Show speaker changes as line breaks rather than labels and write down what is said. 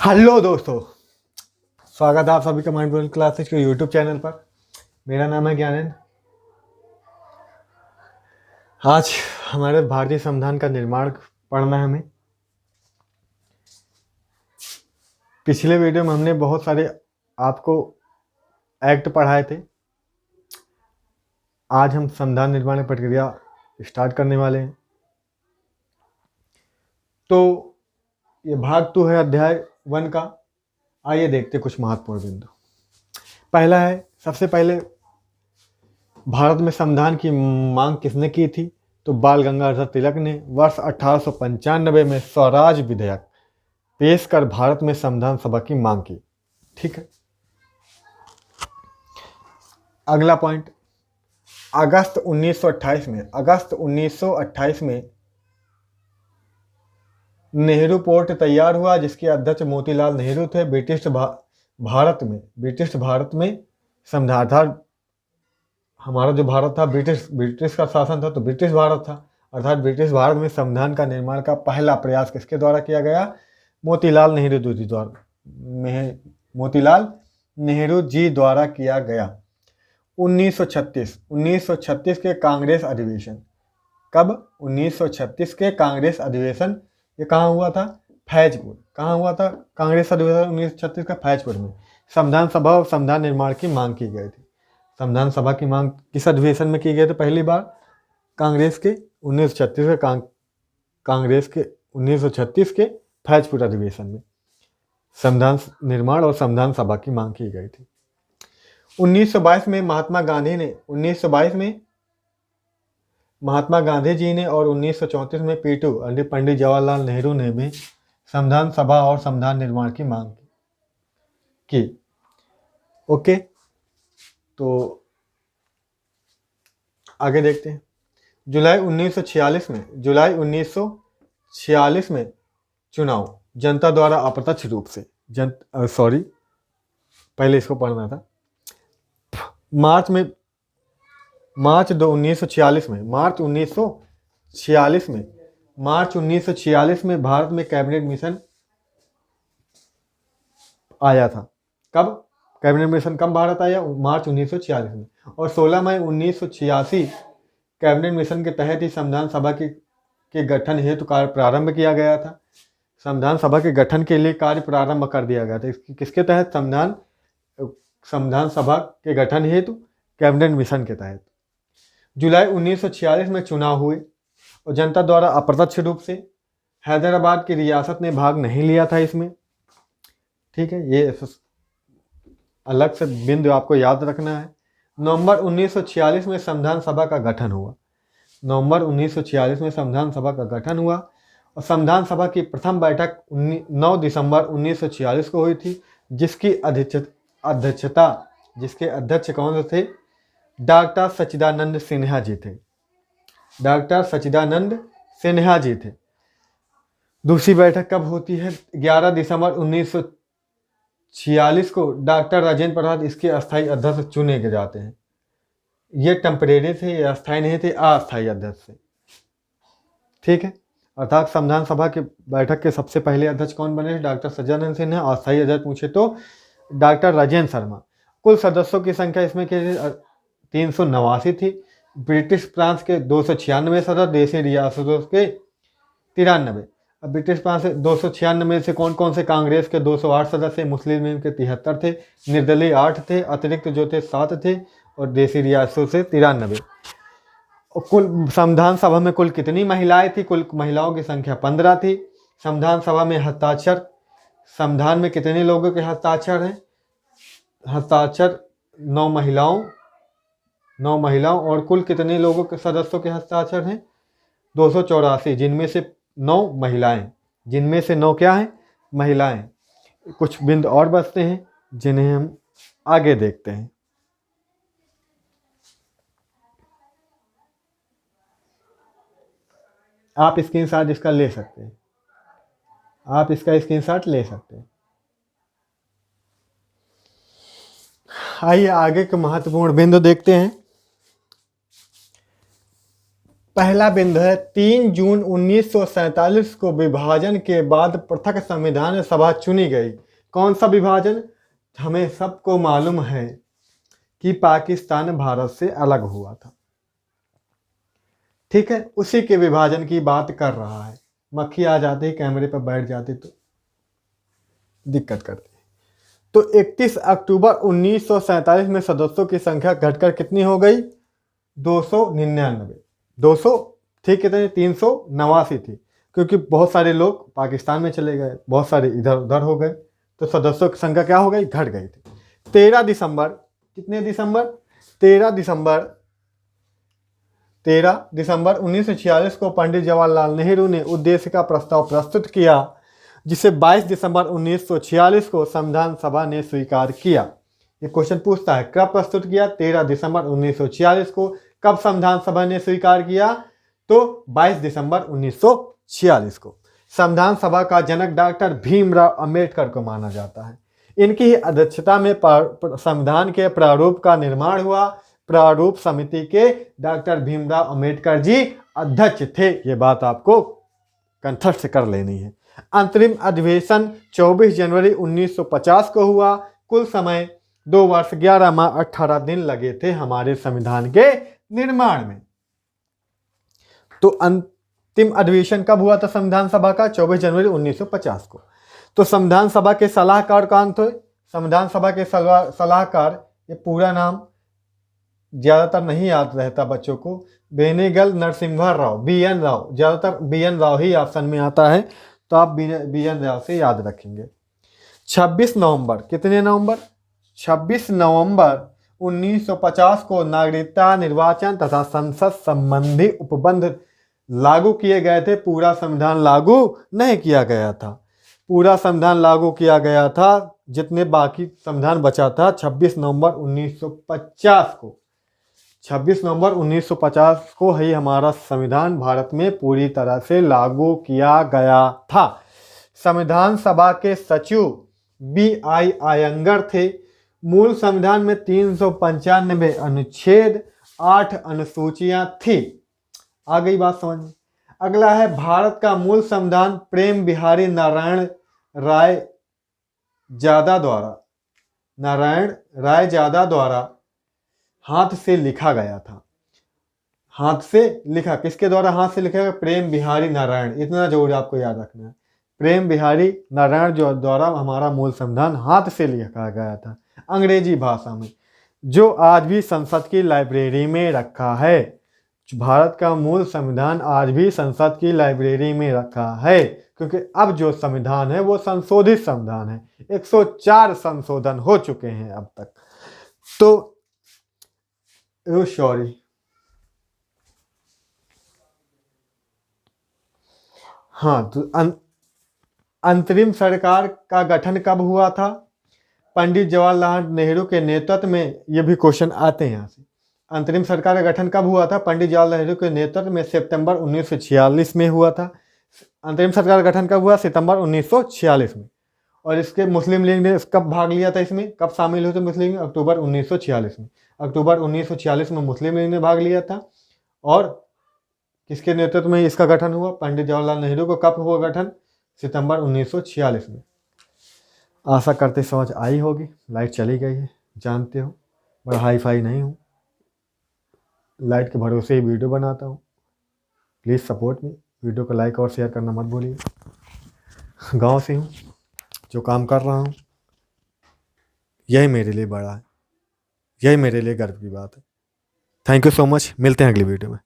Hello दोस्तों, स्वागत है आप सभी का माइंड ब्लोइंग क्लासेस के यूट्यूब चैनल पर। मेरा नाम है ज्ञानंद। आज हमारे भारतीय संविधान का निर्माण पढ़ना है हमें। पिछले वीडियो में हमने बहुत सारे आपको एक्ट पढ़ाए थे। आज हम संविधान निर्माण की प्रक्रिया स्टार्ट करने वाले हैं। तो ये भाग 2 है अध्याय 1 का। आइए देखते कुछ महत्वपूर्ण बिंदु। पहला है, सबसे पहले भारत में संविधान की मांग किसने की थी? तो बाल गंगाधर तिलक ने वर्ष 1895 में स्वराज विधेयक पेश कर भारत में संविधान सभा की मांग की। ठीक है। अगला पॉइंट, अगस्त 1928 में नेहरू पोर्ट तैयार हुआ, जिसके अध्यक्ष मोतीलाल नेहरू थे। ब्रिटिश भारत में संविधान, हमारा जो भारत था ब्रिटिश का शासन था, तो ब्रिटिश भारत था, अर्थात ब्रिटिश भारत में संविधान का निर्माण का पहला प्रयास किसके द्वारा किया गया? मोतीलाल नेहरू जी द्वारा किया गया। 1936 के कांग्रेस अधिवेशन। कब? 1936 के कांग्रेस अधिवेशन। ये कहाँ हुआ था? फैजपुर। कहाँ हुआ था कांग्रेस अधिवेशन 1936 का? फैजपुर में। संविधान सभा और संविधान निर्माण की मांग की गई थी। संविधान सभा की मांग किस अधिवेशन में की गई थी? पहली बार कांग्रेस के 1936 के फैजपुर अधिवेशन में संविधान निर्माण और संविधान सभा की मांग की गई थी। 1922 में महात्मा गांधी जी ने और 1934 में पंडित जवाहरलाल नेहरू ने भी संविधान सभा और संविधान निर्माण की मांग की। ओके, तो आगे देखते हैं। जुलाई 1946 में चुनाव जनता द्वारा अप्रत्यक्ष रूप से पहले इसको पढ़ना था। मार्च 1946 में भारत में कैबिनेट मिशन आया था। कब कैबिनेट मिशन कब भारत आया? मार्च 1946 में। और 16 मई 1986 कैबिनेट मिशन के तहत ही संविधान सभा के गठन हेतु कार्य प्रारंभ किया गया था। संविधान सभा के गठन के लिए कार्य प्रारंभ कर दिया गया था। किसके तहत? संविधान सभा के गठन हेतु कैबिनेट मिशन के तहत। जुलाई 1946 में चुनाव हुए और जनता द्वारा अप्रत्यक्ष रूप से। हैदराबाद की रियासत ने भाग नहीं लिया था इसमें। ठीक है, ये अलग से बिंदु आपको याद रखना है। नवंबर 1946 में संविधान सभा का गठन हुआ। नवंबर 1946 में संविधान सभा का गठन हुआ और संविधान सभा की प्रथम बैठक 9 दिसंबर 1946 को हुई थी, जिसके अध्यक्ष कौन थे? डॉक्टर सच्चिदानंद सिन्हा जी थे। दूसरी बैठक कब होती है? 11 दिसंबर 1946 को डॉक्टर राजेंद्र प्रसाद इसके अस्थायी अध्यक्ष चुने जाते हैं। ये टेम्परेरी थे, ये अस्थायी नहीं थे, अस्थायी अध्यक्ष थे। ठीक है, अर्थात संविधान सभा के बैठक के सबसे पहले अध्यक्ष कौन बने? डॉक्टर सच्चिदानंद सिन्हा। अस्थायी अध्यक्ष पूछे तो डॉक्टर राजेंद्र शर्मा। कुल सदस्यों की संख्या इसमें 389 थी। ब्रिटिश प्रांत के 296 सदस्य, देशी रियासतों के 93। अब ब्रिटिश प्रांत से 296 में से कौन कौन से? कांग्रेस के 208 सदस्य, मुस्लिम लीग के 73 थे, निर्दलीय 8 थे, अतिरिक्त जो थे 7 थे और देशी रियासतों से 93। और कुल संविधान सभा में कुल कितनी महिलाएं थी? कुल महिलाओं की संख्या 15 थी। संविधान सभा में संविधान में कितने लोगों के हस्ताक्षर हैं? हस्ताक्षर 9 महिलाओं और कुल कितने लोगों के सदस्यों के हस्ताक्षर हैं? 284, जिनमें से 9 महिलाएं। जिनमें से 9 क्या हैं? महिलाएं। कुछ बिंदु और बचते हैं जिन्हें हम आगे देखते हैं। आप स्क्रीनशॉट इसका ले सकते हैं। आइए आगे के महत्वपूर्ण बिंदु देखते हैं। पहला बिंदु है 3 जून 1947 को विभाजन के बाद पृथक संविधान सभा चुनी गई। कौन सा विभाजन? हमें सबको मालूम है कि पाकिस्तान भारत से अलग हुआ था, ठीक है, उसी के विभाजन की बात कर रहा है। मक्खी आ जाती है कैमरे पर बैठ जाती तो दिक्कत करती है। तो 31 अक्टूबर 1947 में सदस्यों की संख्या घटकर कितनी हो गई? 299। 200 थी कितने? 389 थी, क्योंकि बहुत सारे लोग पाकिस्तान में चले गए, बहुत सारे इधर उधर हो गए, तो सदस्यों की संख्या क्या हो गई? घट गई थी। 13 दिसंबर, कितने दिसंबर? 13 दिसंबर 1946 को पंडित जवाहरलाल नेहरू ने उद्देश्य का प्रस्ताव प्रस्तुत किया, जिसे 22 दिसंबर 1946 को संविधान सभा ने स्वीकार किया। ये क्वेश्चन पूछता है कब प्रस्तुत किया? 13 दिसंबर 1946 को। कब संविधान सभा ने स्वीकार किया? तो 22 दिसंबर 1946 को। संविधान सभा का जनक डॉक्टर भीमराव अंबेडकर को माना जाता है। इनकी ही अध्यक्षता में संविधान के प्रारूप का निर्माण हुआ। प्रारूप समिति के डॉक्टर भीमराव अंबेडकर जी अध्यक्ष थे। ये बात आपको कंठस्थ कर लेनी है। अंतरिम अधिवेशन 24 जनवरी 1950 को हुआ। कुल समय 2 वर्ष 11 माह 18 दिन लगे थे हमारे संविधान के निर्माण में। तो अंतिम अधिवेशन कब हुआ था संविधान सभा का? 24 जनवरी 1950 को। तो संविधान सभा के सलाहकार कौन थे? संविधान सभा के सलाहकार, ये पूरा नाम ज्यादातर नहीं याद रहता बच्चों को, बेनेगल नरसिम्हा राव, BN राव, ज्यादातर BN राव ही ऑप्शन में आता है, तो आप BN राव से याद रखेंगे। 26 नवंबर, कितने नवंबर? 26 नवंबर 1950 को नागरिकता, निर्वाचन तथा संसद संबंधी उपबंध लागू किए गए थे। पूरा संविधान लागू नहीं किया गया था। पूरा संविधान लागू किया गया था, जितने बाकी संविधान बचा था 26 नवंबर 1950 को। 26 नवंबर 1950 को ही हमारा संविधान भारत में पूरी तरह से लागू किया गया था। संविधान सभा के सचिव BI अयंगर थे। मूल संविधान में 395 अनुच्छेद, 8 अनुसूचियां थी। आ गई बात समझ में? अगला है भारत का मूल संविधान प्रेम बिहारी नारायण राय जादा द्वारा हाथ से लिखा गया था। हाथ से लिखा, किसके द्वारा हाथ से लिखा गया? प्रेम बिहारी नारायण। इतना जरूर आपको याद रखना है, प्रेम बिहारी नारायण जो द्वारा हमारा मूल संविधान हाथ से लिखा गया था, अंग्रेजी भाषा में, जो आज भी संसद की लाइब्रेरी में रखा है। भारत का मूल संविधान आज भी संसद की लाइब्रेरी में रखा है, क्योंकि अब जो संविधान है वो संशोधित संविधान है। 104 संशोधन हो चुके हैं अब तक। तो सॉरी, हाँ, तो अंतरिम सरकार का गठन कब हुआ था? पंडित जवाहरलाल नेहरू के नेतृत्व में। ये भी क्वेश्चन आते हैं यहाँ से। अंतरिम सरकार का गठन कब हुआ था? पंडित जवाहरलाल नेहरू के नेतृत्व में सितंबर 1946 में हुआ था। अंतरिम सरकार का गठन कब हुआ? सितंबर 1946 में। और इसके मुस्लिम लीग ने कब भाग लिया था? इसमें कब शामिल हुए थे मुस्लिम लीग? अक्टूबर 1946 में। अक्टूबर 1946 में मुस्लिम लीग ने भाग लिया था। और किसके नेतृत्व में इसका गठन हुआ? पंडित जवाहरलाल नेहरू को। कब हुआ गठन? सितंबर 1946 में। आशा करते समझ आई होगी। लाइट चली गई है, जानते हो, बड़ा हाई फाई नहीं हूँ, लाइट के भरोसे ही वीडियो बनाता हूँ। Please support me. वीडियो को लाइक और शेयर करना मत भूलिए। गांव से हूँ, जो काम कर रहा हूँ यही मेरे लिए बड़ा है, यही मेरे लिए गर्व की बात है। Thank you so much. मिलते हैं अगली वीडियो में।